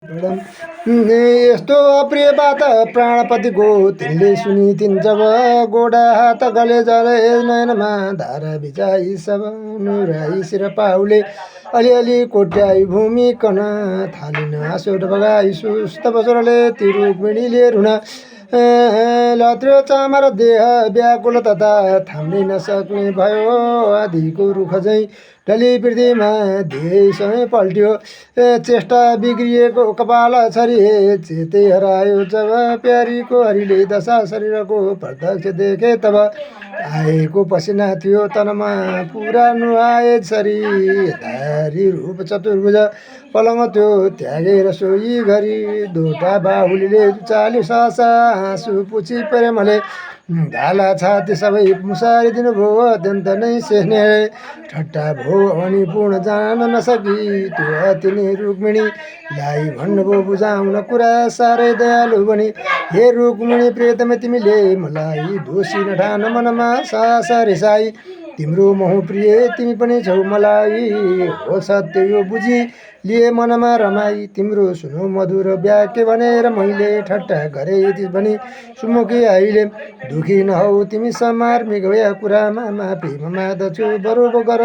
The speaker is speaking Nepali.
यस्तो अप्रिय बात प्राणपतिको तिनले सुनि तिन जब गोडा हात गले जले नयनमा धारा भिजाई सब नुराई शिर पाउले अलिअलि कोट्याई भूमि कन थालिन आँसु बगाई सुस्त बसोरले ती रुक्मिणीले रुन लत्र्यो चामर देह व्याकुल तथा थाम्नै नसक्ने भयो आदिको रुख झैँ डली पृथ्वीमा धेरै पल्ट्यो चेष्टा बिग्रिएको कपाल छरी चेते हरायो जब प्यारीको हरिले दशा शरीरको प्रत्यक्ष देखे तब आएको पसिना थियो तनमा पुरा नुहाए छरी धारी रूप चतुर्भुज पलङ त्यो त्यागेर सोही घरी दोटा बाहुलीले चाली सासा आँसु पुछी प्रेमले ढाला छाती सबै मुसारी दिनुभयो अत्यन्त नै सेने ठट्टा भो अनि पूर्ण जान नसकी त्यो अति नै रुक्मिणीलाई भन्नुभयो बुझाउन कुरा साह्रै दयालु बनी हे रुक्मिणी प्रियतम तिमीले मलाई दोषी नठान मनमा सासा रिसाई तिम्रो मोह प्रिय तिमी पनि छौ मलाई हो सत्य यो बुझी लिए मनमा रमाई तिम्रो सुनो मधुर व्याक्य भनेर मैले ठट्टा गरे भने सुमुखी अहिले दुखी नहौ तिमी समार्मिक भए कुरामा माफी मादछु बरु गर